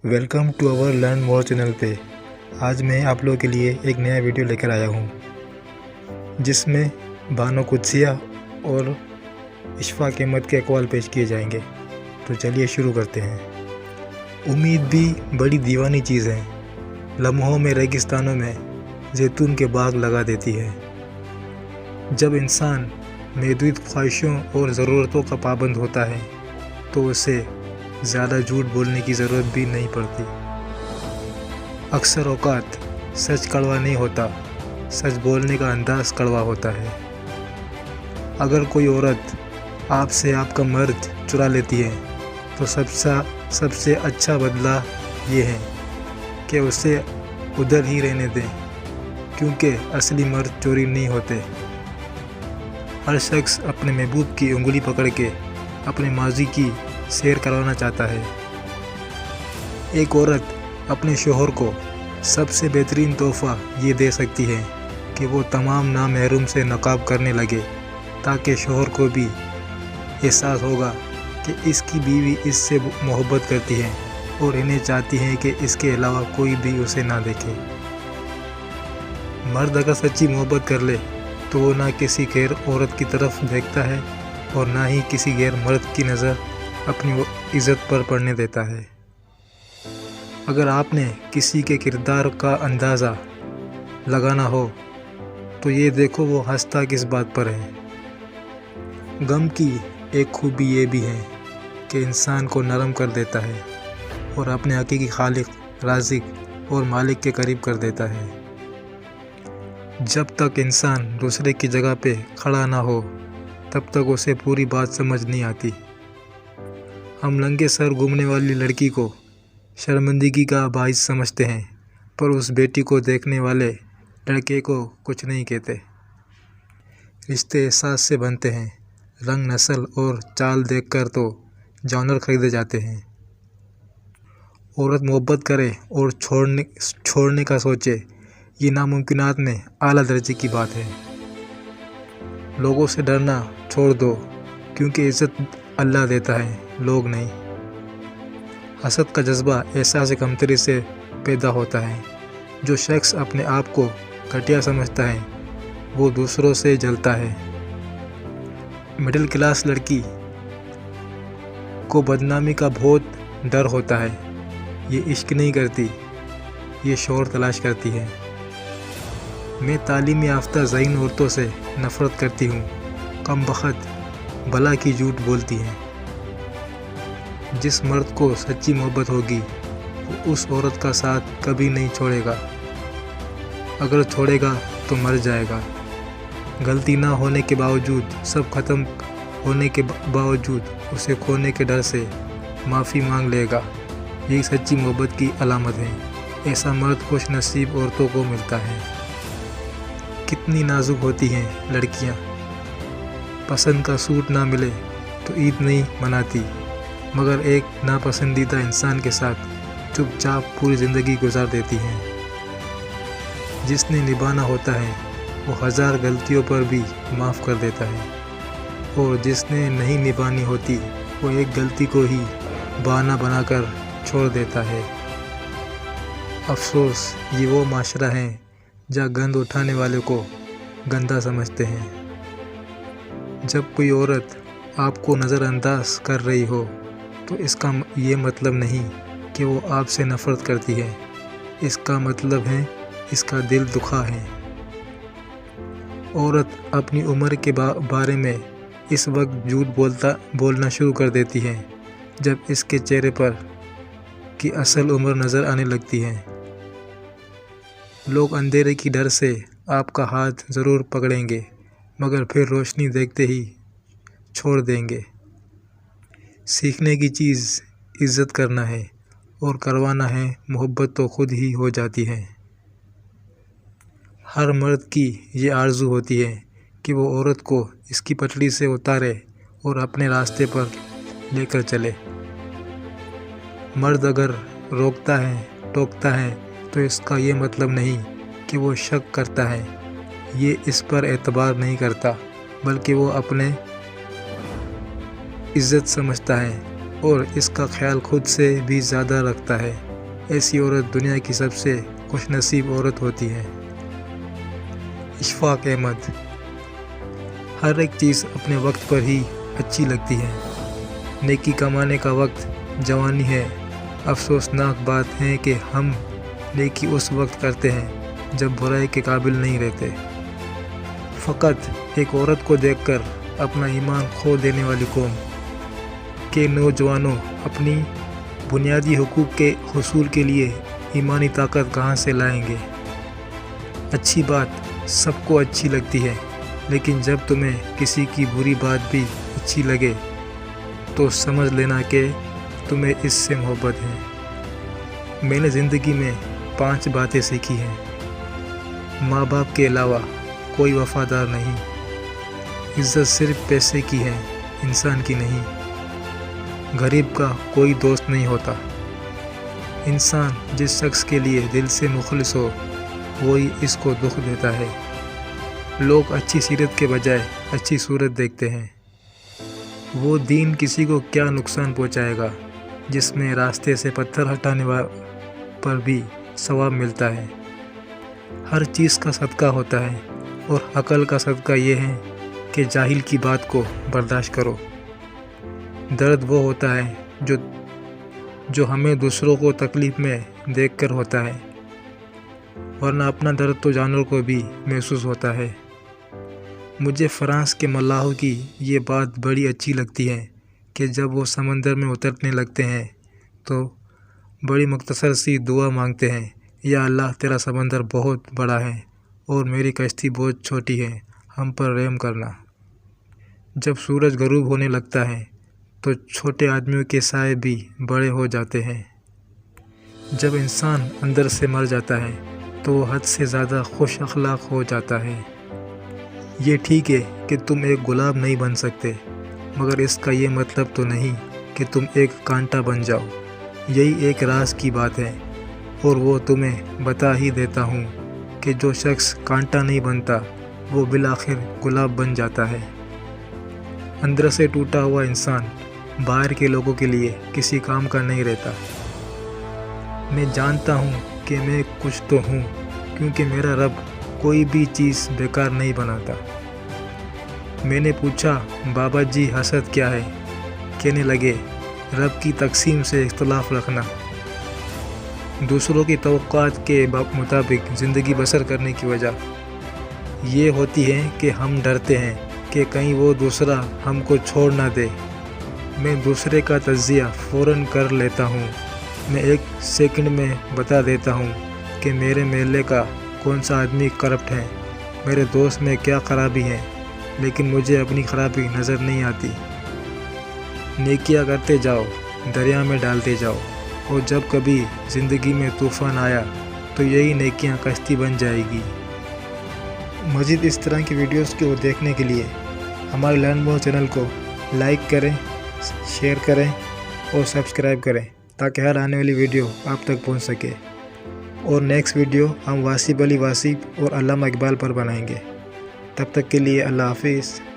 Welcome to our learn more channel पे। आज मैं आप लोगों के लिए एक नया वीडियो लेकर आया हूँ जिसमें बानो कुदसिया और इशफाक अहमद के अक़वाल पेश किए जाएंगे। तो चलिए शुरू करते हैं। उम्मीद भी बड़ी दीवानी चीज़ है, लम्हों में रेगिस्तानों में जैतून के बाग लगा देती है। जब इंसान महदूद ख्वाहिशों और ज़रूरतों का पाबंद होता है तो उसे ज़्यादा झूठ बोलने की ज़रूरत भी नहीं पड़ती। अक्सर औक़ात सच कड़वा नहीं होता, सच बोलने का अंदाज़ कड़वा होता है। अगर कोई औरत आपसे आपका मर्द चुरा लेती है तो सबसे अच्छा बदला ये है कि उसे उधर ही रहने दें, क्योंकि असली मर्द चोरी नहीं होते। हर शख्स अपने महबूब की उंगली पकड़ के अपने माजी की सैर करवाना चाहता है। एक औरत अपने शोहर को सबसे बेहतरीन तोहफ़ा ये दे सकती है कि वो तमाम नामहरूम से नकाब करने लगे, ताकि शोहर को भी एहसास होगा कि इसकी बीवी इससे मोहब्बत करती है और इन्हें चाहती है कि इसके अलावा कोई भी उसे ना देखे। मर्द अगर सच्ची मोहब्बत कर ले तो वो ना किसी गैर औरत की तरफ देखता है और ना ही किसी गैर मर्द की नज़र अपनी इज़्ज़त पर पड़ने देता है। अगर आपने किसी के किरदार का अंदाज़ा लगाना हो तो ये देखो वो हंसता किस बात पर है। गम की एक खूबी ये भी है कि इंसान को नरम कर देता है और अपने हकीकी खालिक, राज़िक और मालिक के करीब कर देता है। जब तक इंसान दूसरे की जगह पे खड़ा ना हो तब तक उसे पूरी बात समझ नहीं आती। हम नंगे सर घूमने वाली लड़की को शर्मिंदगी का बाइस समझते हैं, पर उस बेटी को देखने वाले लड़के को कुछ नहीं कहते। रिश्ते एहसास से बनते हैं, रंग, नस्ल और चाल देखकर तो जानवर खरीदे जाते हैं। औरत मोहब्बत करे और छोड़ने का सोचे, ये नामुमकिनात में आला दर्जे की बात है। लोगों से डरना छोड़ दो, क्योंकि इज़्ज़त अल्लाह देता है, लोग नहीं। हसद का जज्बा एहसास कमतरी से पैदा होता है। जो शख्स अपने आप को घटिया समझता है वो दूसरों से जलता है। मिडिल क्लास लड़की को बदनामी का बहुत डर होता है। ये इश्क नहीं करती, ये शोहर तलाश करती है। मैं तालीम याफ्ता ज़हीन औरतों से नफ़रत करती हूँ, कमबख्त भला की झूठ बोलती हैं। जिस मर्द को सच्ची मोहब्बत होगी वो उस औरत का साथ कभी नहीं छोड़ेगा। अगर छोड़ेगा तो मर जाएगा। गलती ना होने के बावजूद, सब खत्म होने के बावजूद उसे खोने के डर से माफ़ी मांग लेगा। यही सच्ची मोहब्बत की अलामत है। ऐसा मर्द खुश नसीब औरतों को मिलता है। कितनी नाजुक होती हैं लड़कियां। पसंद का सूट ना मिले तो ईद नहीं मनाती, मगर एक नापसंदीदा इंसान के साथ चुपचाप पूरी ज़िंदगी गुजार देती हैं। जिसने निभाना होता है वो हज़ार गलतियों पर भी माफ़ कर देता है, और जिसने नहीं निभानी होती वो एक गलती को ही बहाना बनाकर छोड़ देता है। अफसोस, ये वो माशरा है जहाँ गंद उठाने वाले को गंदा समझते हैं। जब कोई औरत आपको नज़रअंदाज कर रही हो तो इसका ये मतलब नहीं कि वो आपसे नफ़रत करती है। इसका मतलब है इसका दिल दुखा है। औरत अपनी उम्र के बारे में इस वक्त झूठ बोलना शुरू कर देती है जब इसके चेहरे पर की असल उम्र नज़र आने लगती है। लोग अंधेरे की डर से आपका हाथ ज़रूर पकड़ेंगे, मगर फिर रोशनी देखते ही छोड़ देंगे। सीखने की चीज़ इज़्ज़त करना है और करवाना है मोहब्बत तो खुद ही हो जाती है। हर मर्द की ये आरज़ू होती है कि वो औरत को इसकी पटड़ी से उतारे और अपने रास्ते पर लेकर चले। मर्द अगर रोकता है, टोकता है तो इसका ये मतलब नहीं कि वो शक करता है, ये इस पर एतबार नहीं करता, बल्कि वो अपने इज़्ज़त समझता है और इसका ख्याल खुद से भी ज़्यादा रखता है। ایسی عورت دنیا کی سب سے خوش نصیب عورت ہوتی ہے۔ اشفاق احمد۔ ہر ایک چیز اپنے وقت پر ہی اچھی لگتی ہے۔ نیکی کمانے کا وقت جوانی ہے۔ افسوسناک بات ہے کہ ہم نیکی اس وقت کرتے ہیں جب برائی کے قابل نہیں رہتے۔ فقط ایک عورت کو دیکھ کر اپنا ایمان کھو دینے والی قوم کے نوجوانوں اپنی بنیادی حقوق کے حصول کے لیے ایمانی طاقت کہاں سے لائیں گے؟ اچھی بات سب کو اچھی لگتی ہے، لیکن جب تمہیں کسی کی بری بات بھی اچھی لگے تو سمجھ لینا کہ تمہیں اس سے محبت ہے۔ میں نے زندگی میں 5 باتیں سیکھی ہیں۔ ماں باپ کے علاوہ کوئی وفادار نہیں۔ عزت صرف پیسے کی ہے، انسان کی نہیں۔ غریب کا کوئی دوست نہیں ہوتا۔ انسان جس شخص کے لیے دل سے مخلص ہو وہی اس کو دکھ دیتا ہے۔ لوگ اچھی سیرت کے بجائے اچھی صورت دیکھتے ہیں۔ وہ دین کسی کو کیا نقصان پہنچائے گا جس میں راستے سے پتھر ہٹانے پر بھی ثواب ملتا ہے۔ ہر چیز کا صدقہ ہوتا ہے، اور عقل کا صدقہ یہ ہے کہ جاہل کی بات کو برداشت کرو۔ درد وہ ہوتا ہے جو ہمیں دوسروں کو تکلیف میں دیکھ کر ہوتا ہے، ورنہ اپنا درد تو جانور کو بھی محسوس ہوتا ہے۔ مجھے فرانس کے ملاحوں کی یہ بات بڑی اچھی لگتی ہے کہ جب وہ سمندر میں اترنے لگتے ہیں تو بڑی مختصر سی دعا مانگتے ہیں، یا اللہ تیرا سمندر بہت بڑا ہے اور میری کشتی بہت چھوٹی ہے، ہم پر رحم کرنا۔ جب سورج غروب ہونے لگتا ہے تو چھوٹے آدمیوں کے سائے بھی بڑے ہو جاتے ہیں۔ جب انسان اندر سے مر جاتا ہے تو وہ حد سے زیادہ خوش اخلاق ہو جاتا ہے۔ یہ ٹھیک ہے کہ تم ایک گلاب نہیں بن سکتے، مگر اس کا یہ مطلب تو نہیں کہ تم ایک کانٹا بن جاؤ۔ یہی ایک راز کی بات ہے، اور وہ تمہیں بتا ہی دیتا ہوں کہ جو شخص کانٹا نہیں بنتا وہ بالآخر گلاب بن جاتا ہے۔ اندر سے ٹوٹا ہوا انسان باہر کے لوگوں کے لیے کسی کام کا نہیں رہتا۔ میں جانتا ہوں کہ میں کچھ تو ہوں، کیونکہ میرا رب کوئی بھی چیز بیکار نہیں بناتا۔ میں نے پوچھا بابا جی حسد کیا ہے؟ کہنے لگے رب کی تقسیم سے اختلاف رکھنا، دوسروں کی توقعات کے مطابق زندگی بسر کرنے کی وجہ یہ ہوتی ہے کہ ہم ڈرتے ہیں کہ کہیں وہ دوسرا ہم کو چھوڑ نہ دے۔ میں دوسرے کا تجزیہ فوراً کر لیتا ہوں۔ میں 1 سیکنڈ میں بتا دیتا ہوں کہ میرے محلے کا کون سا آدمی کرپٹ ہے، میرے دوست میں کیا خرابی ہے، لیکن مجھے اپنی خرابی نظر نہیں آتی۔ نیکیاں کرتے جاؤ، دریا میں ڈالتے جاؤ، اور جب کبھی زندگی میں طوفان آیا تو یہی نیکیاں کشتی بن جائے گی۔ مزید اس طرح کی ویڈیوز کو دیکھنے کے لیے ہمارے لرن مور چینل کو لائک کریں، شیئر کریں اور سبسکرائب کریں، تاکہ ہر آنے والی ویڈیو آپ تک پہنچ سکے۔ اور نیکسٹ ویڈیو ہم واصف علی واصف اور علامہ اقبال پر بنائیں گے۔ تب تک کے لیے اللہ حافظ۔